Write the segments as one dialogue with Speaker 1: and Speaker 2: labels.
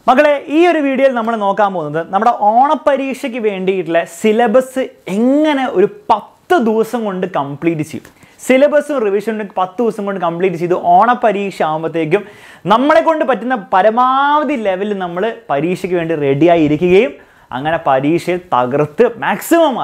Speaker 1: മക്കളെ ഈ ഒരു വീഡിയോയിൽ നമ്മൾ നോക്കാൻ പോകുന്നത് നമ്മുടെ ഓണപരീക്ഷയ്ക്ക് വേണ്ടിയിട്ടുള്ള സിലബസ് എങ്ങനെ ഒരു 10 ദിവസം കൊണ്ട് കംപ്ലീറ്റ് ചെയ്യും. സിലബസും റിവിഷനും 10 ദിവസം കൊണ്ട് കംപ്ലീറ്റ് ചെയ്ത് ഓണപരീക്ഷ ആകുമ്പോഴത്തേക്കും നമ്മളെ കൊണ്ട് പറ്റുന്ന പരമാവധി ലെവലിൽ നമ്മൾ പരീക്ഷയ്ക്ക് വേണ്ടി റെഡിയായി ഇരിക്കുകയും അങ്ങനെ പരീക്ഷയിൽ തകർത്ത് മാക്സിമം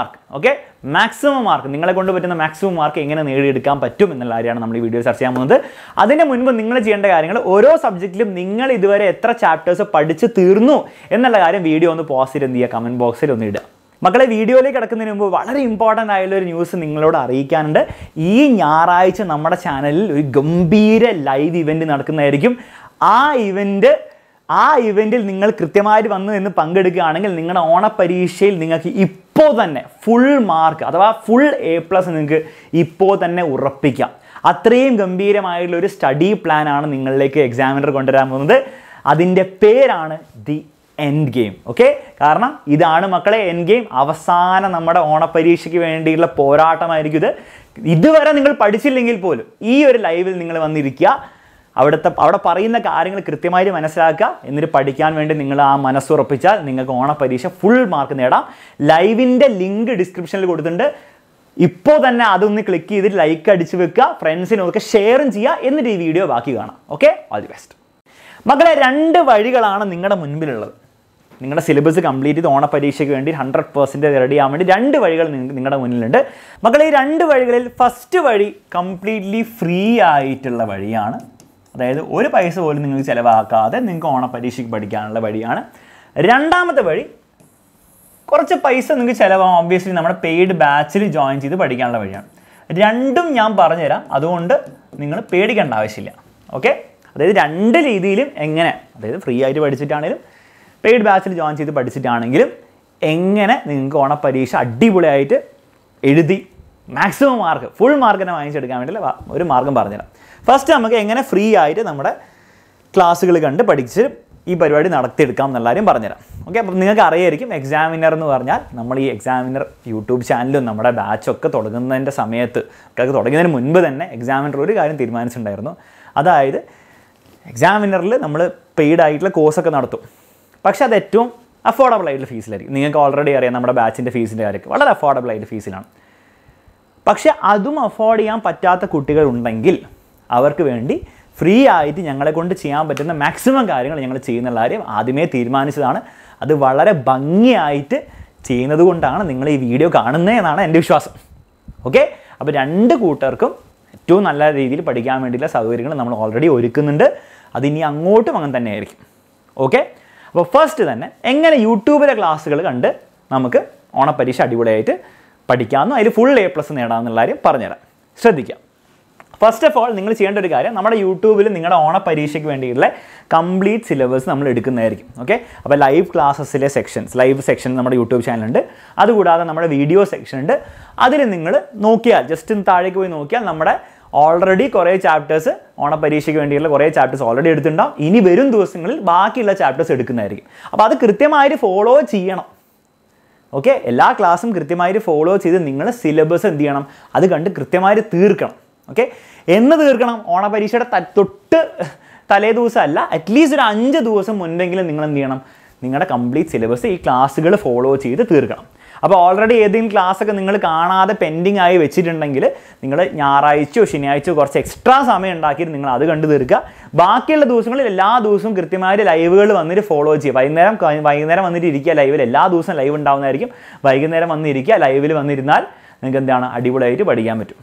Speaker 1: മാർക്ക് നിങ്ങളെ കൊണ്ട് പറ്റുന്ന മാക്സിമം മാർക്ക് എങ്ങനെ നേടിയെടുക്കാൻ പറ്റും എന്നുള്ള കാര്യമാണ് നമ്മൾ ഈ വീഡിയോ ചർച്ച ചെയ്യാൻ പോകുന്നത്. അതിന് മുൻപ് നിങ്ങൾ ചെയ്യേണ്ട കാര്യങ്ങൾ ഓരോ സബ്ജക്റ്റിലും നിങ്ങൾ ഇതുവരെ എത്ര ചാപ്റ്റേഴ്സ് പഠിച്ച് തീർന്നു എന്നുള്ള കാര്യം വീഡിയോ ഒന്ന് പോസ്റ്റ് ചെയ്ത് എന്ത് ചെയ്യുക, കമൻറ്റ് ബോക്സിൽ ഒന്ന് ഇടുക. മക്കളെ വീഡിയോയിലേക്ക് കിടക്കുന്നതിന് മുമ്പ് വളരെ ഇമ്പോർട്ടൻ്റ് ആയുള്ളൊരു ന്യൂസ് നിങ്ങളോട് അറിയിക്കാനുണ്ട്. ഈ ഞായറാഴ്ച നമ്മുടെ ചാനലിൽ ഒരു ഗംഭീര ലൈവ് ഇവൻറ്റ് നടക്കുന്നതായിരിക്കും. ആ ഇവൻറ്റിൽ നിങ്ങൾ കൃത്യമായിട്ട് വന്ന് നിന്ന് പങ്കെടുക്കുകയാണെങ്കിൽ നിങ്ങളുടെ ഓണപരീക്ഷയിൽ നിങ്ങൾക്ക് ഇപ്പോൾ തന്നെ ഫുൾ മാർക്ക് അഥവാ ഫുൾ A+ നിങ്ങൾക്ക് ഇപ്പോൾ തന്നെ ഉറപ്പിക്കാം. അത്രയും ഗംഭീരമായിട്ടുള്ളൊരു സ്റ്റഡി പ്ലാനാണ് നിങ്ങളിലേക്ക് എക്സാമിനർ കൊണ്ടുവരാൻ പോകുന്നത്. അതിൻ്റെ പേരാണ് ദി എൻഡ് ഗെയിം. കാരണം ഇതാണ് മക്കളെ എൻഡ് ഗെയിം. അവസാനം നമ്മുടെ ഓണപരീക്ഷയ്ക്ക് വേണ്ടിയുള്ള പോരാട്ടമായിരിക്കും ഇത്. ഇതുവരെ നിങ്ങൾ പഠിച്ചില്ലെങ്കിൽ പോലും ഈ ഒരു ലൈവിൽ നിങ്ങൾ വന്നിരിക്കുക, അവിടെ പറയുന്ന കാര്യങ്ങൾ കൃത്യമായിട്ട് മനസ്സിലാക്കുക, എന്നിട്ട് പഠിക്കാൻ വേണ്ടി നിങ്ങൾ ആ മനസ്സുറപ്പിച്ചാൽ നിങ്ങൾക്ക് ഓണപരീക്ഷ ഫുൾ മാർക്ക് നേടാം. ലൈവിൻ്റെ ലിങ്ക് ഡിസ്ക്രിപ്ഷനിൽ കൊടുത്തിട്ടുണ്ട്. ഇപ്പോൾ തന്നെ അതൊന്ന് ക്ലിക്ക് ചെയ്തിട്ട് ലൈക്ക് അടിച്ച് വെക്കുക, ഫ്രണ്ട്സിനൊക്കെ ഷെയറും ചെയ്യുക, എന്നിട്ട് ഈ വീഡിയോ ബാക്കി കാണാം. All the best. മക്കളെ 2 വഴികളാണ് നിങ്ങളുടെ മുൻപിലുള്ളത്. നിങ്ങളുടെ സിലബസ് കംപ്ലീറ്റ് ചെയ്ത് ഓണപരീക്ഷയ്ക്ക് വേണ്ടി 100% റെഡി ആവാൻ വേണ്ടി 2 വഴികൾ നിങ്ങളുടെ മുന്നിലുണ്ട്. മക്കളെ ഈ 2 വഴികളിൽ ഫസ്റ്റ് വഴി കംപ്ലീറ്റ്ലി ഫ്രീ ആയിട്ടുള്ള വഴിയാണ്. അതായത് ഒരു പൈസ പോലും നിങ്ങൾക്ക് ചിലവാക്കാതെ നിങ്ങൾക്ക് ഓണപരീക്ഷയ്ക്ക് പഠിക്കാനുള്ള വഴിയാണ്. രണ്ടാമത്തെ വഴി കുറച്ച് പൈസ നിങ്ങൾക്ക് ചിലവാകും, ഓബ്വിയസ്ലി നമ്മുടെ പെയ്ഡ് ബാച്ചിൽ ജോയിൻ ചെയ്ത് പഠിക്കാനുള്ള വഴിയാണ്. രണ്ടും ഞാൻ പറഞ്ഞുതരാം, അതുകൊണ്ട് നിങ്ങൾ പേടിക്കേണ്ട ആവശ്യമില്ല. അതായത് 2 രീതിയിലും എങ്ങനെ, അതായത് ഫ്രീ ആയിട്ട് പഠിച്ചിട്ടാണെങ്കിലും പെയ്ഡ് ബാച്ചിൽ ജോയിൻ ചെയ്ത് പഠിച്ചിട്ടാണെങ്കിലും എങ്ങനെ നിങ്ങൾക്ക് ഓണപരീക്ഷ അടിപൊളിയായിട്ട് എഴുതി മാക്സിമം മാർക്ക് ഫുൾ മാർക്കിനെ വാങ്ങിച്ചെടുക്കാൻ വേണ്ടിയുള്ള ഒരു മാർഗം പറഞ്ഞുതരാം. ഫസ്റ്റ് നമുക്ക് എങ്ങനെ ഫ്രീ ആയിട്ട് നമ്മുടെ ക്ലാസ്സുകൾ കണ്ട് പഠിച്ച് ഈ പരിപാടി നടത്തിയെടുക്കാം എന്നുള്ള കാര്യം പറഞ്ഞുതരാം. അപ്പം നിങ്ങൾക്ക് അറിയായിരിക്കും എക്സാമിനർ എന്ന് പറഞ്ഞാൽ നമ്മൾ ഈ എക്സാമിനർ യൂട്യൂബ് ചാനലും നമ്മുടെ ബാച്ചൊക്കെ തുടങ്ങുന്നതിൻ്റെ സമയത്ത് തുടങ്ങുന്നതിന് മുൻപ് തന്നെ എക്സാമിനർ ഒരു കാര്യം തീരുമാനിച്ചിട്ടുണ്ടായിരുന്നു. അതായത് എക്സാമിനറിൽ നമ്മൾ പെയ്ഡ് ആയിട്ടുള്ള കോഴ്സൊക്കെ നടത്തും, പക്ഷേ അത് ഏറ്റവും അഫോർഡബിൾ ആയിട്ടുള്ള ഫീസിലായിരിക്കും. നിങ്ങൾക്ക് ഓൾറെഡി അറിയാം നമ്മുടെ ബാച്ചിൻ്റെ ഫീസിൻ്റെ കാര്യമൊക്കെ വളരെ അഫോർഡബിൾ ആയിട്ട് ഫീസിലാണ്. പക്ഷേ അതും അഫോർഡ് ചെയ്യാൻ പറ്റാത്ത കുട്ടികളുണ്ടെങ്കിൽ അവർക്ക് വേണ്ടി ഫ്രീ ആയിട്ട് ഞങ്ങളെ കൊണ്ട് ചെയ്യാൻ പറ്റുന്ന മാക്സിമം കാര്യങ്ങൾ ഞങ്ങൾ ചെയ്യുന്നുള്ള കാര്യം ആദ്യമേ തീരുമാനിച്ചതാണ്. അത് വളരെ ഭംഗിയായിട്ട് ചെയ്യുന്നത് കൊണ്ടാണ് നിങ്ങൾ ഈ വീഡിയോ കാണുന്നതെന്നാണ് എൻ്റെ വിശ്വാസം. അപ്പോൾ 2 കൂട്ടർക്കും ഏറ്റവും നല്ല രീതിയിൽ പഠിക്കാൻ വേണ്ടിയുള്ള സൗകര്യങ്ങൾ നമ്മൾ ഓൾറെഡി ഒരുക്കുന്നുണ്ട്. അതിനി അങ്ങോട്ടും അങ്ങനെ തന്നെ ആയിരിക്കും. അപ്പോൾ ഫസ്റ്റ് തന്നെ എങ്ങനെ യൂട്യൂബിലെ ക്ലാസ്സുകൾ കണ്ട് നമുക്ക് ഓണപരീക്ഷ അടിപൊളിയായിട്ട് പഠിക്കാമെന്നും അതിൽ ഫുൾ A+ നേടാമെന്നുള്ള കാര്യം പറഞ്ഞുതരാം. ശ്രദ്ധിക്കാം. ഫസ്റ്റ് ഓഫ് ഓൾ നിങ്ങൾ ചെയ്യേണ്ട ഒരു കാര്യം, നമ്മുടെ യൂട്യൂബിൽ നിങ്ങളുടെ ഓണപരീക്ഷയ്ക്ക് വേണ്ടിയിട്ടുള്ള കംപ്ലീറ്റ് സിലബസ് നമ്മൾ എടുക്കുന്നതായിരിക്കും. അപ്പോൾ ലൈവ് ക്ലാസ്സസിലെ ലൈവ് സെക്ഷൻ നമ്മുടെ യൂട്യൂബ് ചാനലുണ്ട്. അതുകൂടാതെ നമ്മുടെ വീഡിയോ സെക്ഷൻ ഉണ്ട്. അതിൽ നിങ്ങൾ നോക്കിയാൽ ജസ്റ്റ് താഴേക്ക് പോയി നോക്കിയാൽ നമ്മുടെ ഓൾറെഡി കുറേ ചാപ്റ്റേഴ്സ് ഓണപരീക്ഷയ്ക്ക് വേണ്ടിയുള്ള കുറേ ചാപ്റ്റേഴ്സ് ഓൾറെഡി എടുത്തിട്ടുണ്ടാവും. ഇനി വരും ദിവസങ്ങളിൽ ബാക്കിയുള്ള ചാപ്റ്റേഴ്സ് എടുക്കുന്നതായിരിക്കും. അപ്പോൾ അത് കൃത്യമായിട്ട് ഫോളോ ചെയ്യണം. എല്ലാ ക്ലാസ്സും കൃത്യമായിട്ട് ഫോളോ ചെയ്ത് നിങ്ങൾ സിലബസ് എന്ത് ചെയ്യണം, അത് കണ്ട് കൃത്യമായിട്ട് തീർക്കണം. എന്ന് തീർക്കണം, ഓണപരീക്ഷയുടെ തൊട്ട് തലേ ദിവസം അല്ല, അറ്റ്ലീസ്റ്റ് ഒരു 5 ദിവസം മുൻപെങ്കിലും നിങ്ങൾ എന്ത് ചെയ്യണം, നിങ്ങളുടെ കംപ്ലീറ്റ് സിലബസ് ഈ ക്ലാസ്സുകൾ ഫോളോ ചെയ്ത് തീർക്കണം. അപ്പോൾ ഓൾറെഡി ഏതെങ്കിലും ക്ലാസ്സൊക്കെ നിങ്ങൾ കാണാതെ പെൻഡിങ് ആയി വെച്ചിട്ടുണ്ടെങ്കിൽ നിങ്ങൾ ഞായറാഴ്ചയോ ശനിയാഴ്ചയോ കുറച്ച് എക്സ്ട്രാ സമയം ഉണ്ടാക്കിയിട്ട് നിങ്ങൾ അത് കണ്ട് തീർക്കുക. ബാക്കിയുള്ള ദിവസങ്ങളിൽ എല്ലാ ദിവസവും കൃത്യമായിട്ട് ലൈവുകൾ വന്നിട്ട് ഫോളോ ചെയ്യുക. വൈകുന്നേരം വന്നിട്ട് ഇരിക്കുക ലൈവിൽ. എല്ലാ ദിവസവും ലൈവ് ഉണ്ടാവുന്നതായിരിക്കും. വൈകുന്നേരം വന്നിരിക്കുക, ലൈവിൽ വന്നിരുന്നാൽ നിങ്ങൾക്ക് എന്താണ് അടിപൊളിയായിട്ട് പഠിക്കാൻ പറ്റും.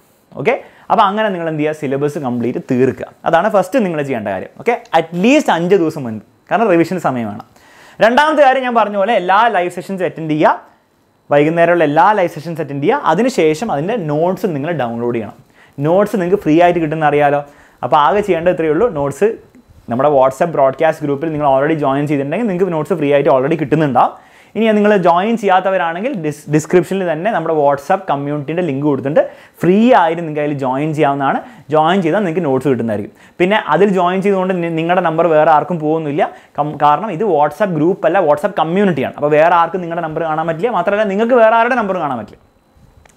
Speaker 1: അപ്പോൾ അങ്ങനെ നിങ്ങൾ എന്ത് ചെയ്യുക, സിലബസ് കംപ്ലീറ്റ് തീർക്കുക. അതാണ് ഫസ്റ്റ് നിങ്ങൾ ചെയ്യേണ്ട കാര്യം. അറ്റ്ലീസ്റ്റ് 5 ദിവസം മുൻപ്, കാരണം റിവിഷൻ സമയം വേണം. രണ്ടാമത്തെ കാര്യം ഞാൻ പറഞ്ഞ പോലെ എല്ലാ ലൈവ് സെഷൻസ് അറ്റൻഡ് ചെയ്യുക. വൈകുന്നേരമുള്ള എല്ലാ ലൈവ് സെഷൻസ് അറ്റൻഡ് ചെയ്യുക. അതിനുശേഷം അതിൻ്റെ നോട്ട്സ് നിങ്ങൾ ഡൗൺലോഡ് ചെയ്യണം. നോട്ട്സ് നിങ്ങൾക്ക് ഫ്രീ ആയിട്ട് കിട്ടുന്ന അറിയാലോ. അപ്പോൾ ആകെ ചെയ്യേണ്ടത് ഇത്രയേ ഉള്ളൂ. നോട്ട്സ് നമ്മുടെ വാട്സാപ്പ് ബ്രോഡ്കാസ്റ്റ് ഗ്രൂപ്പിൽ നിങ്ങൾ ഓൾറെഡി ജോയിൻ ചെയ്തിട്ടുണ്ടെങ്കിൽ നിങ്ങൾക്ക് നോട്ട്സ് ഫ്രീ ആയിട്ട് ഓൾറെഡി കിട്ടുന്നുണ്ടാവും. ഇനി നിങ്ങൾ ജോയിൻ ചെയ്യാത്തവരാണെങ്കിൽ ഡിസ്ക്രിപ്ഷനിൽ തന്നെ നമ്മുടെ വാട്സാപ്പ് കമ്മ്യൂണിറ്റീൻ്റെ ലിങ്ക് കൊടുത്തിട്ടുണ്ട്. ഫ്രീ ആയിട്ട് നിങ്ങൾക്ക് അതിൽ ജോയിൻ ചെയ്യാവുന്നതാണ്. ജോയിൻ ചെയ്താൽ നിങ്ങൾക്ക് നോട്ട്സ് കിട്ടുന്നതായിരിക്കും. പിന്നെ അതിൽ ജോയിൻ ചെയ്തുകൊണ്ട് നിങ്ങളുടെ നമ്പർ വേറെ ആർക്കും പോകുന്നില്ല. കാരണം ഇത് വാട്സാപ്പ് ഗ്രൂപ്പ് അല്ല, വാട്സാപ്പ് കമ്മ്യൂണിറ്റിയാണ്. അപ്പോൾ വേറെ ആർക്കും നിങ്ങളുടെ നമ്പർ കാണാൻ പറ്റില്ല. മാത്രമല്ല നിങ്ങൾക്ക് വേറെ ആരുടെ നമ്പർ കാണാൻ പറ്റില്ല.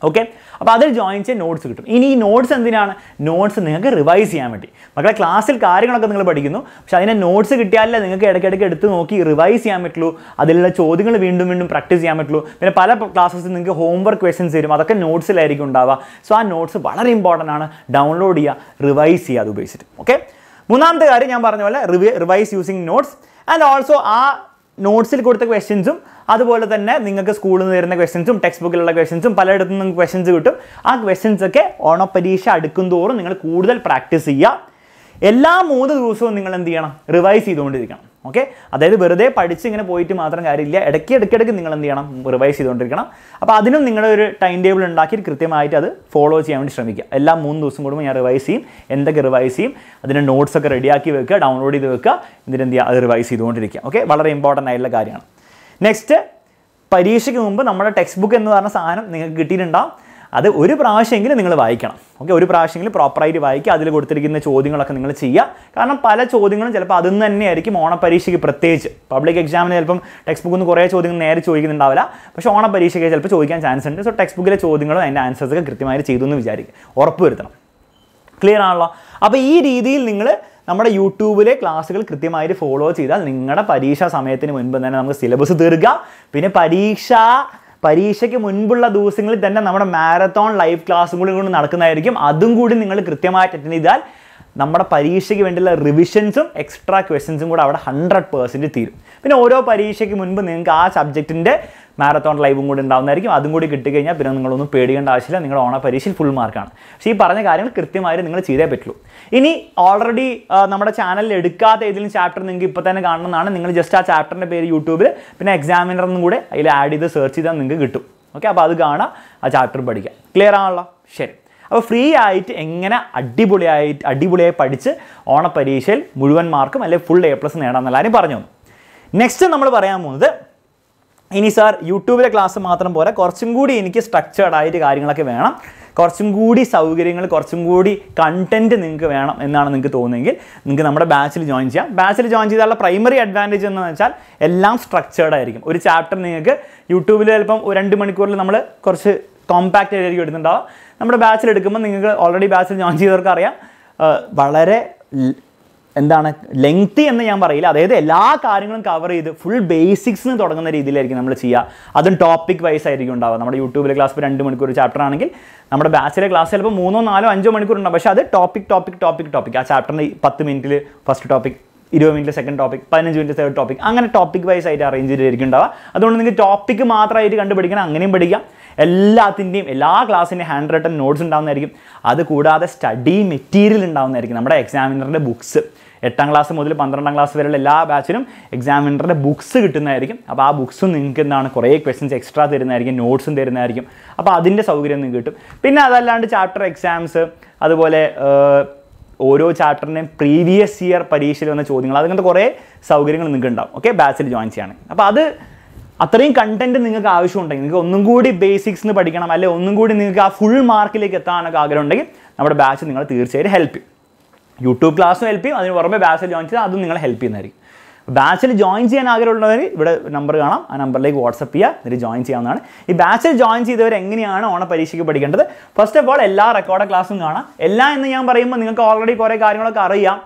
Speaker 1: ഓക്കെ, അപ്പോൾ അതിൽ ജോയിൻ ചെയ്യാൻ നോട്ട്സ് കിട്ടും. ഇനി ഈ നോട്ട്സ് എന്തിനാണ്? നോട്ട്സ് നിങ്ങൾക്ക് റിവൈസ് ചെയ്യാൻ വേണ്ടി. മക്കളെ ക്ലാസ്സിൽ കാര്യങ്ങളൊക്കെ നിങ്ങൾ പഠിക്കുന്നു, പക്ഷേ അതിനെ നോട്ട്സ് കിട്ടിയാലേ നിങ്ങൾക്ക് ഇടയ്ക്കിടയ്ക്ക് എടുത്ത് നോക്കി റിവൈസ് ചെയ്യാൻ പറ്റുള്ളൂ, അതിലുള്ള ചോദ്യങ്ങൾ വീണ്ടും വീണ്ടും പ്രാക്ടീസ് ചെയ്യാൻ പറ്റുള്ളൂ. പിന്നെ പല ക്ലാസ്സസിൽ നിങ്ങൾക്ക് ഹോംവർക്ക് ക്വസ്റ്റ്യൻസ് തരും, അതൊക്കെ നോട്ട്സിലായിരിക്കും ഉണ്ടാവുക. സോ ആ നോട്ട്സ് വളരെ ഇമ്പോർട്ടൻ്റ് ആണ്. ഡൗൺലോഡ് ചെയ്യുക, റിവൈസ് ചെയ്യുക അത് ഉപയോഗിച്ചിട്ട്. ഓക്കെ, മൂന്നാമത്തെ കാര്യം ഞാൻ പറഞ്ഞ പോലെ revise using notes and also ആ നോട്ട്സിൽ കൊടുത്ത ക്വസ്റ്റ്യൻസും അതുപോലെ തന്നെ നിങ്ങൾക്ക് സ്കൂളിൽ നിന്ന് തരുന്ന ക്വസ്റ്റ്യൻസും ടെക്സ്റ്റ് ബുക്കിലുള്ള ക്വസ്റ്റ്യൻസും പലയിടത്തും നിങ്ങൾക്ക് ക്വസ്റ്റ്യൻസ് കിട്ടും. ആ ക്വസ്റ്റ്യൻസ് ഒക്കെ ഓണപ്പരീക്ഷ അടുക്കും തോറും നിങ്ങൾ കൂടുതൽ പ്രാക്ടീസ് ചെയ്യുക. എല്ലാ 3 ദിവസവും നിങ്ങൾ എന്ത് ചെയ്യണം? റിവൈസ് ചെയ്തുകൊണ്ടിരിക്കണം. ഓക്കെ, അതായത് വെറുതെ പഠിച്ച് ഇങ്ങനെ പോയിട്ട് മാത്രം കാര്യമില്ല, ഇടയ്ക്കിടയ്ക്ക് നിങ്ങൾ എന്ത് ചെയ്യണം? റിവൈസ് ചെയ്തുകൊണ്ടിരിക്കണം. അപ്പോൾ അതിനും നിങ്ങളൊരു ടൈം ടേബിൾ ഉണ്ടാക്കി കൃത്യമായിട്ട് അത് ഫോളോ ചെയ്യാൻ വേണ്ടി ശ്രമിക്കുക. എല്ലാ 3 ദിവസം കൂടുമ്പോൾ ഞാൻ റിവൈസ് ചെയ്യും. എന്തൊക്കെ റിവൈസ് ചെയ്യും? അതിൻ്റെ നോട്ട്സൊക്കെ റെഡിയാക്കി വെക്കുക, ഡൗൺലോഡ് ചെയ്ത് വെക്കുക, ഇതിനെന്ത് ചെയ്യുക? അത് റിവൈസ് ചെയ്തുകൊണ്ടിരിക്കുക. ഓക്കെ, വളരെ ഇമ്പോർട്ടൻ്റ് ആയിട്ടുള്ള കാര്യമാണ്. നെക്സ്റ്റ്, പരീക്ഷയ്ക്ക് മുമ്പ് നമ്മുടെ ടെക്സ്റ്റ് ബുക്ക് എന്ന് പറഞ്ഞ സാധനം നിങ്ങൾക്ക് കിട്ടിയിട്ടുണ്ടാവും. അത് ഒരു പ്രാവശ്യമെങ്കിലും നിങ്ങൾ വായിക്കണം. ഓക്കെ, ഒരു പ്രാവശ്യമെങ്കിലും പ്രോപ്പറായിട്ട് വായിക്കുക. അതിൽ കൊടുത്തിരിക്കുന്ന ചോദ്യങ്ങളൊക്കെ നിങ്ങൾ ചെയ്യുക. കാരണം പല ചോദ്യങ്ങളും ചിലപ്പോൾ അതിൽ നിന്ന് തന്നെയായിരിക്കും ഓണപ്പരീക്ഷയ്ക്ക്, പ്രത്യേകിച്ച് പബ്ലിക് എക്സാമിന് ചിലപ്പം ടെക്സ്റ്റ് ബുക്കിൽ നിന്ന് കുറേ ചോദ്യങ്ങൾ നേരെ ചോദിക്കുന്നുണ്ടാവില്ല, പക്ഷേ ഓണപ്പരീക്ഷയ്ക്ക് ചിലപ്പോൾ ചോദിക്കാൻ ചാൻസ് ഉണ്ട്. സോ ടെക്സ്റ്റ് ബുക്കിലെ ചോദ്യങ്ങളും അതിൻ്റെ ആൻസേഴ്സൊക്കെ കൃത്യമായി ചെയ്തു എന്ന് വിചാരിക്കുക, ഉറപ്പ് വരുത്തണം. ക്ലിയർ ആണല്ലോ? അപ്പോൾ ഈ രീതിയിൽ നിങ്ങൾ നമ്മുടെ യൂട്യൂബിലെ ക്ലാസ്സുകൾ കൃത്യമായിട്ട് ഫോളോ ചെയ്താൽ നിങ്ങളുടെ പരീക്ഷാ സമയത്തിന് മുൻപ് തന്നെ നമുക്ക് സിലബസ് തീർക്കുക. പിന്നെ പരീക്ഷയ്ക്ക് മുൻപുള്ള ദിവസങ്ങളിൽ തന്നെ നമ്മുടെ മാരത്തോൺ ലൈവ് ക്ലാസ്സും കൂടി നടക്കുന്നതായിരിക്കും. അതും കൂടി നിങ്ങൾ കൃത്യമായിട്ട് അറ്റൻഡ് ചെയ്താൽ നമ്മുടെ പരീക്ഷയ്ക്ക് വേണ്ടിയുള്ള റിവിഷൻസും എക്സ്ട്രാ ക്വസ്റ്റ്യൻസും കൂടെ അവിടെ 100% തീരും. പിന്നെ ഓരോ പരീക്ഷയ്ക്ക് മുൻപ് നിങ്ങൾക്ക് ആ സബ്ജക്റ്റിൻ്റെ മാരത്തോൺ ലൈവും കൂടി ഉണ്ടാവുന്നതായിരിക്കും. അതും കൂടി കിട്ടിക്കഴിഞ്ഞാൽ പിന്നെ നിങ്ങളൊന്നും പേടിക്കേണ്ട ആവശ്യമില്ല, നിങ്ങളുടെ ഓണപരീക്ഷയിൽ ഫുൾ മാർക്കാണ്. പക്ഷേ ഈ പറഞ്ഞ കാര്യങ്ങൾ കൃത്യമായിട്ട് നിങ്ങൾ ചെയ്തേ പറ്റുള്ളൂ. ഇനി ഓൾറെഡി നമ്മുടെ ചാനലിൽ എടുക്കാത്ത ഏതെങ്കിലും ചാപ്റ്റർ നിങ്ങൾക്ക് ഇപ്പോൾ തന്നെ കാണുന്നതാണ്. നിങ്ങൾ ജസ്റ്റ് ആ ചാപ്റ്ററിൻ്റെ പേര് യൂട്യൂബിൽ പിന്നെ എക്സാമിനർ എന്നും കൂടെ അതിൽ ആഡ് ചെയ്ത് സെർച്ച് ചെയ്താൽ നിങ്ങൾക്ക് കിട്ടും. ഓക്കെ, അപ്പോൾ അത് കാണാം, ആ ചാപ്റ്റർ പഠിക്കാം. ക്ലിയർ ആണല്ലോ? ശരി. അപ്പോൾ ഫ്രീ ആയിട്ട് എങ്ങനെ അടിപൊളിയായി പഠിച്ച് ഓണപരീക്ഷയിൽ മുഴുവൻ മാർക്കും അല്ലെങ്കിൽ ഫുൾ A+ നേടാമെന്നെല്ലാവരും പറഞ്ഞു. നെക്സ്റ്റ് നമ്മൾ പറയാൻ പോകുന്നത്, ഇനി സാർ യൂട്യൂബിലെ ക്ലാസ് മാത്രം പോരാ, കുറച്ചും കൂടി എനിക്ക് സ്ട്രക്ചേർഡ് ആയിട്ട് കാര്യങ്ങളൊക്കെ വേണം, കുറച്ചും കൂടി സൗകര്യങ്ങൾ, കുറച്ചും കൂടി കണ്ടൻറ്റ് നിങ്ങൾക്ക് വേണം എന്നാണ് നിങ്ങൾക്ക് തോന്നുമെങ്കിൽ നിങ്ങൾക്ക് നമ്മുടെ ബാച്ചിൽ ജോയിൻ ചെയ്യാം. ബാച്ചിൽ ജോയിൻ ചെയ്താലുള്ള പ്രൈമറി അഡ്വാൻറ്റേജ് എന്ന് വെച്ചാൽ എല്ലാം സ്ട്രക്ചേർഡ് ആയിരിക്കും. ഒരു ചാപ്റ്റർ നിങ്ങൾക്ക് യൂട്യൂബിൽ ചിലപ്പം 2 മണിക്കൂറിൽ നമ്മൾ കുറച്ച് കോമ്പാക്റ്റ് ആയിരിക്കും എടുത്തിട്ടുണ്ടാവുക. നമ്മുടെ ബാച്ചിൽ എടുക്കുമ്പോൾ നിങ്ങൾക്ക് ഓൾറെഡി ബാച്ചിൽ ജോയിൻ ചെയ്തവർക്ക് അറിയാം, വളരെ ലെങ്തി എന്ന് ഞാൻ പറയില്ല, അതായത് എല്ലാ കാര്യങ്ങളും കവർ ചെയ്ത് ഫുൾ ബേസിക്സിന് തുടങ്ങുന്ന രീതിയിലായിരിക്കും നമ്മൾ ചെയ്യുക. അതും ടോപ്പിക് വൈസ് ആയിരിക്കും ഉണ്ടാവുക. നമ്മുടെ യൂട്യൂബിലെ ക്ലാസ് ഇപ്പോൾ 2 മണിക്കൂർ ചാപ്റ്റർ ആണെങ്കിൽ നമ്മുടെ ബാച്ചിലെ ക്ലാസ് ചിലപ്പോൾ 3, 4, 5 മണിക്കൂർ ഉണ്ടാവും. പക്ഷേ അത് ടോപ്പിക് ആ ചാപ്റ്ററിന് 10 മിനിറ്റിൽ first topic, 20 minute second topic, 15 minute third topic, അങ്ങനെ ടോപ്പിക് വൈസ് ആയിട്ട് അറേഞ്ച് ചെയ്തിരിക്കും ഉണ്ടാവുക. അതുകൊണ്ട് നിങ്ങൾക്ക് ടോപ്പിക്ക് മാത്രമായിട്ട് കണ്ടുപിടിക്കണം, അങ്ങനെയും പഠിക്കാം. എല്ലാത്തിൻ്റെയും എല്ലാ ക്ലാസ്സിൻ്റെയും ഹാൻഡ് റിട്ടൺ നോട്ട്സ് ഉണ്ടാകുന്നതായിരിക്കും. അതുകൂടാതെ സ്റ്റഡി മെറ്റീരിയൽ ഉണ്ടാകുന്നതായിരിക്കും. നമ്മുടെ എക്സാമിനറിൻ്റെ ബുക്സ് 8ാം ക്ലാസ് മുതൽ 12ാം ക്ലാസ് വരെയുള്ള എല്ലാ ബാച്ചിനും എക്സാമിനറിൻ്റെ ബുക്സ് കിട്ടുന്നതായിരിക്കും. അപ്പോൾ ആ ബുക്സും നിങ്ങൾക്ക് കുറേ ക്വസ്റ്റ്യൻസ് എക്സ്ട്രാ തരുന്നതായിരിക്കും, നോട്ട്സും തരുന്നതായിരിക്കും. അപ്പോൾ അതിൻ്റെ സൗകര്യം നിങ്ങൾക്ക് കിട്ടും. പിന്നെ അതല്ലാണ്ട് ചാപ്റ്റർ എക്സാംസ്, അതുപോലെ ഓരോ ചാപ്റ്ററിൻ്റെയും പ്രീവിയസ് ഇയർ പരീക്ഷയിൽ വന്ന ചോദ്യങ്ങൾ, അങ്ങനത്തെ കുറേ സൗകര്യങ്ങൾ നിങ്ങൾക്ക് ഉണ്ടാവും. ഓക്കെ, ബാച്ചിൽ ജോയിൻ ചെയ്യുകയാണെങ്കിൽ. അപ്പോൾ അത് അത്രയും കണ്ടൻറ്റ് നിങ്ങൾക്ക് ആവശ്യമുണ്ടെങ്കിൽ, നിങ്ങൾക്ക് ഒന്നും കൂടി ബേസിക്സ് പഠിക്കണം, അല്ലെങ്കിൽ ഒന്നും കൂടി നിങ്ങൾക്ക് ആ ഫുൾ മാർക്കിലേക്ക് എത്താനൊക്കെ ആഗ്രഹം ഉണ്ടെങ്കിൽ നമ്മുടെ ബാച്ച് നിങ്ങൾ തീർച്ചയായിട്ടും ഹെൽപ്പ് ചെയ്യും. യൂട്യൂബ് ക്ലാസ്സും ഹെൽപ്പ് ചെയ്യും, അതിന് പുറമെ ബാച്ചിൽ ജോയിൻ ചെയ്താൽ അതും നിങ്ങളെ ഹെൽപ്പ് ചെയ്യുന്നതായിരിക്കും. ബാച്ചിൽ ജോയിൻ ചെയ്യാൻ ആഗ്രഹമുള്ളവർ ഇവിടെ നമ്പർ കാണാം, ആ നമ്പറിലേക്ക് വാട്സപ്പ് ചെയ്യുക, എന്നിട്ട് ജോയിൻ ചെയ്യാവുന്നതാണ്. ഈ ബാച്ചിൽ ജോയിൻ ചെയ്തവർ എങ്ങനെയാണ് ഓണപരീക്ഷയ്ക്ക് പഠിക്കേണ്ടത്? ഫസ്റ്റ് ഓഫ് ഓൾ എല്ലാ റെക്കോർഡ് ക്ലാസ്സും കാണാം. എല്ലാം എന്ന് ഞാൻ പറയുമ്പോൾ നിങ്ങൾക്ക് ഓൾറെഡി കുറേ കാര്യങ്ങളൊക്കെ അറിയാം.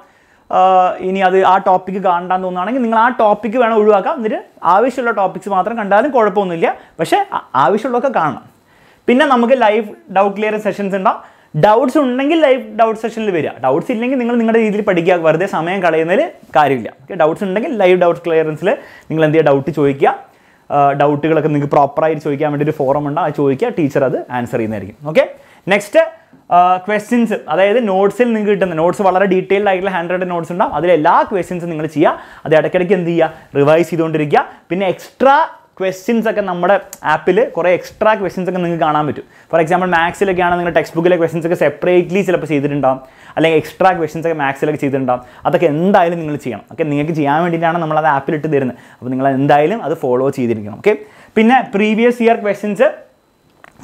Speaker 1: ഇനി അത് ആ ടോപ്പിക്ക് കാണാൻ തോന്നുകയാണെങ്കിൽ നിങ്ങൾ ആ ടോപ്പിക്ക് വേണം ഒഴിവാക്കാം. എന്നിട്ട് ആവശ്യമുള്ള ടോപ്പിക്സ് മാത്രം കണ്ടാലും കുഴപ്പമൊന്നുമില്ല, പക്ഷേ ആവശ്യമുള്ളതൊക്കെ കാണണം. പിന്നെ നമുക്ക് ലൈവ് ഡൗട്ട് ക്ലിയറിംഗ് സെഷൻസ് ഉണ്ടാവും. ഡൗട്ട്സ് ഉണ്ടെങ്കിൽ ലൈവ് ഡൗട്ട് സെഷനിൽ വരിക, ഡൗട്ട്സ് ഇല്ലെങ്കിൽ നിങ്ങൾ നിങ്ങളുടെ രീതിയിൽ പഠിക്കുക, വെറുതെ സമയം കളയുന്നതിൽ കാര്യമില്ല. ഓക്കെ, ഡൗട്ട്സ് ഉണ്ടെങ്കിൽ ലൈവ് ഡൗട്ട് ക്ലിയറൻസിൽ നിങ്ങൾ എന്ത് ചെയ്യുക, ഡൗട്ട് ചോദിക്കുക. ഡൗട്ടുകളൊക്കെ നിങ്ങൾക്ക് പ്രോപ്പറായിട്ട് ചോദിക്കാൻ വേണ്ടി ഒരു ഫോറം ഉണ്ട്, അത് ചോദിക്കുക, ടീച്ചർ അത് ആൻസർ ചെയ്യുന്നതായിരിക്കും. ഓക്കെ, നെക്സ്റ്റ് ക്വസ്റ്റ്യൻസ്, അതായത് നോട്ട്സിൽ നിങ്ങൾക്ക് കിട്ടുന്ന നോട്ട്സ് വളരെ ഡീറ്റെയിൽഡ് ആയിട്ടുള്ള ഹാൻഡ് റൈറ്റഡ് നോട്ട്സ് ഉണ്ടാവും. അതിലെല്ലാ ക്വസ്റ്റ്യൻസും നിങ്ങൾ ചെയ്യുക, അത് ഇടയ്ക്കിടയ്ക്ക് എന്ത് ചെയ്യുക, റിവൈസ് ചെയ്തുകൊണ്ടിരിക്കുക. പിന്നെ എക്സ്ട്രാ ക്വസ്റ്റ്യൻസ് ഒക്കെ നമ്മുടെ ആപ്പിൽ കുറേ എക്സ്ട്രാ ക്വസ്റ്റ്യൻസ് ഒക്കെ നിങ്ങൾക്ക് കാണാൻ പറ്റും. ഫോർ എക്സാമ്പിൾ മാത്സിലൊക്കെയാണ് നിങ്ങൾ ടെക്സ്റ്റ് ബുക്കിലെ ക്വസ്റ്റ്യൻസ് ഒക്കെ സെപ്പറേറ്റ്ലി ചിലപ്പോൾ ചെയ്തിട്ടുണ്ടാകും, അല്ലെങ്കിൽ എക്സ്ട്രാ ക്വസ്റ്റ്യൻസ് ഒക്കെ മാത്സിലൊക്കെ ചെയ്തിട്ടുണ്ടാകും. അതൊക്കെ എന്തായാലും നിങ്ങൾ ചെയ്യണം. ഓക്കെ, നിങ്ങൾക്ക് ചെയ്യാൻ വേണ്ടിയിട്ടാണ് നമ്മളത് ആപ്പിലിട്ട് തരുന്നത്. അപ്പോൾ നിങ്ങൾ എന്തായാലും അത് ഫോളോ ചെയ്തിരിക്കണം. ഓക്കെ, പിന്നെ പ്രീവിയസ് ഇയർ ക്വസ്റ്റ്യൻസ്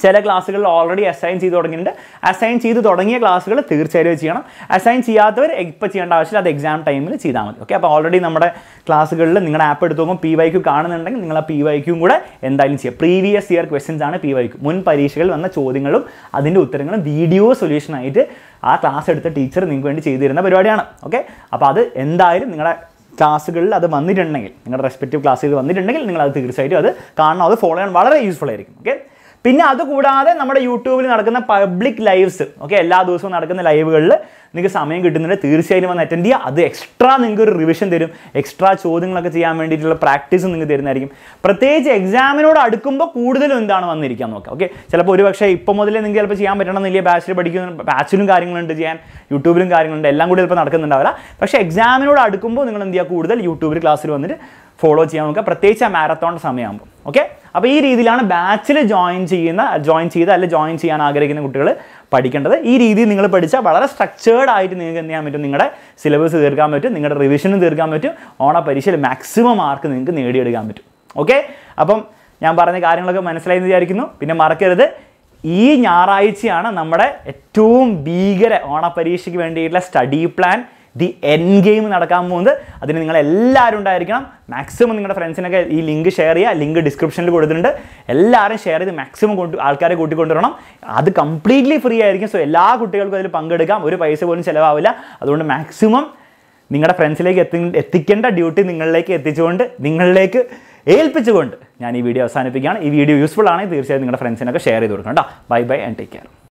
Speaker 1: ചില ക്ലാസ്സുകളിൽ ഓൾറെഡി അസൈൻ ചെയ്ത് തുടങ്ങിയിട്ടുണ്ട്. അസൈൻ ചെയ്ത് തുടങ്ങിയ ക്ലാസ്സുകൾ തീർച്ചയായും ചെയ്യണം. അസൈൻ ചെയ്യാത്തവർ ഇപ്പോൾ ചെയ്യേണ്ട ആവശ്യമില്ല, അത് എക്സാം ടൈമിൽ ചെയ്താൽ മതി. ഓക്കെ, അപ്പോൾ ഓൾറെഡി നമ്മുടെ ക്ലാസ്സുകളിൽ നിങ്ങളുടെ ആപ്പ് എടുത്ത് നോക്കുമ്പോൾ PYQ കാണുന്നുണ്ടെങ്കിൽ നിങ്ങൾ ആ PYQയും കൂടെ എന്തായാലും ചെയ്യുക. പ്രീവിയസ് ഇയർ ക്വസ്റ്റ്യൻസ് ആണ് PYQ. മുൻ പരീക്ഷകളിൽ വന്ന ചോദ്യങ്ങളും അതിൻ്റെ ഉത്തരങ്ങളും വീഡിയോ സൊല്യൂഷനായിട്ട് ആ ക്ലാസ് എടുത്ത ടീച്ചർ നിങ്ങൾക്ക് വേണ്ടി ചെയ്തു തരുന്ന പരിപാടിയാണ്. ഓക്കെ, അപ്പോൾ അത് എന്തായാലും നിങ്ങളുടെ ക്ലാസ്സുകളിൽ അത് വന്നിട്ടുണ്ടെങ്കിൽ, നിങ്ങളുടെ റെസ്പെക്റ്റീവ് ക്ലാസ്സുകൾ വന്നിട്ടുണ്ടെങ്കിൽ നിങ്ങൾ അത് തീർച്ചയായിട്ടും അത് കാണണം, അത് ഫോളോ ചെയ്യാൻ വളരെ യൂസ്ഫുൾ ആയിരിക്കും. ഓക്കെ, പിന്നെ അതുകൂടാതെ നമ്മുടെ യൂട്യൂബിൽ നടക്കുന്ന പബ്ലിക് ലൈവ്സ്, ഓക്കെ, എല്ലാ ദിവസവും നടക്കുന്ന ലൈവുകളിൽ നിങ്ങൾക്ക് സമയം കിട്ടുന്നുണ്ട്, തീർച്ചയായും വന്ന് അറ്റൻഡ് ചെയ്യുക. അത് എക്സ്ട്രാ നിങ്ങൾക്ക് ഒരു റിവിഷൻ തരും, എക്സ്ട്രാ ചോദ്യങ്ങളൊക്കെ ചെയ്യാൻ വേണ്ടിയിട്ടുള്ള പ്രാക്ടീസ് നിങ്ങൾക്ക് തരുന്നതായിരിക്കും. പ്രത്യേകിച്ച് എക്സാമിനോട് അടുക്കുമ്പോൾ കൂടുതലും എന്താണ് വന്നിരിക്കാൻ നോക്കുക. ഓക്കെ, ചിലപ്പോൾ ഒരു പക്ഷേ ഇപ്പോൾ മുതലേ നിങ്ങൾക്ക് ചിലപ്പോൾ ചെയ്യാൻ പറ്റണമെന്നില്ല, ബാച്ചിൽ പഠിക്കുന്ന ബാച്ചിലും കാര്യങ്ങളുണ്ട് ചെയ്യാൻ, യൂട്യൂബിലും കാര്യങ്ങളുണ്ട്, എല്ലാം കൂടി ചിലപ്പോൾ നടക്കുന്നുണ്ടാവില്ല. പക്ഷേ എക്സാമിനോട് അടുക്കുമ്പോൾ നിങ്ങൾ എന്ത് ചെയ്യുക, കൂടുതൽ യൂട്യൂബിൽ ക്ലാസ്സിൽ വന്നിട്ട് ഫോളോ ചെയ്യാൻ നോക്കുക, പ്രത്യേകിച്ച് ആ മാരത്തോൺ സമയമാകുമ്പോൾ. ഓക്കെ, അപ്പോൾ ഈ രീതിയിലാണ് ബാച്ചിൽ ജോയിൻ ചെയ്യാൻ ആഗ്രഹിക്കുന്ന കുട്ടികൾ പഠിക്കേണ്ടത്. ഈ രീതിയിൽ നിങ്ങൾ പഠിച്ചാൽ വളരെ സ്ട്രക്ചേർഡ് ആയിട്ട് നിങ്ങൾക്ക് എന്ത് ചെയ്യാൻ പറ്റും, നിങ്ങളുടെ സിലബസ് തീർക്കാൻ പറ്റും, നിങ്ങളുടെ റിവിഷനും തീർക്കാൻ പറ്റും, ഓണ പരീക്ഷയിൽ മാക്സിമം മാർക്ക് നിങ്ങൾക്ക് നേടിയെടുക്കാൻ പറ്റും. ഓക്കെ, അപ്പം ഞാൻ പറഞ്ഞ കാര്യങ്ങളൊക്കെ മനസ്സിലായെന്ന് വിചാരിക്കുന്നു. പിന്നെ മറക്കരുത്, ഈ ഞായറാഴ്ചയാണ് നമ്മുടെ ഏറ്റവും ഭീകര ഓണപരീക്ഷയ്ക്ക് വേണ്ടിയിട്ടുള്ള study plan the end game നടക്കാൻ പോകുന്നത്. അതിന് നിങ്ങൾ എല്ലാവരും ഉണ്ടായിരിക്കണം. മാക്സിമം നിങ്ങളുടെ ഫ്രണ്ട്സിനൊക്കെ ഈ ലിങ്ക് ഷെയർ ചെയ്യുക. ലിങ്ക് ഡിസ്ക്രിപ്ഷനിൽ കൊടുത്തിട്ടുണ്ട്. എല്ലാവരും ഷെയർ ചെയ്ത് മാക്സിമം ആൾക്കാരെ കൂട്ടിക്കൊണ്ടുവരണം. അത് കംപ്ലീറ്റ്ലി ഫ്രീ ആയിരിക്കും. സോ എല്ലാ കുട്ടികൾക്കും അതിൽ പങ്കെടുക്കാം, ഒരു പൈസ പോലും ചിലവാവില്ല. അതുകൊണ്ട് മാക്സിമം നിങ്ങളുടെ ഫ്രണ്ട്സിലേക്ക് എത്തിക്കേണ്ട ഡ്യൂട്ടി നിങ്ങളിലേക്ക് എത്തിച്ചുകൊണ്ട്, നിങ്ങളിലേക്ക് ഏൽപ്പിച്ചുകൊണ്ട് ഞാൻ ഈ വീഡിയോ അവസാനിപ്പിക്കുകയാണ്. ഈ വീഡിയോ യൂസ്ഫുൾ ആണെങ്കിൽ തീർച്ചയായും നിങ്ങളുടെ ഫ്രണ്ട്സിനൊക്കെ ഷെയർ ചെയ്ത് കൊടുക്കണം കേട്ടോ. Bye bye and take care.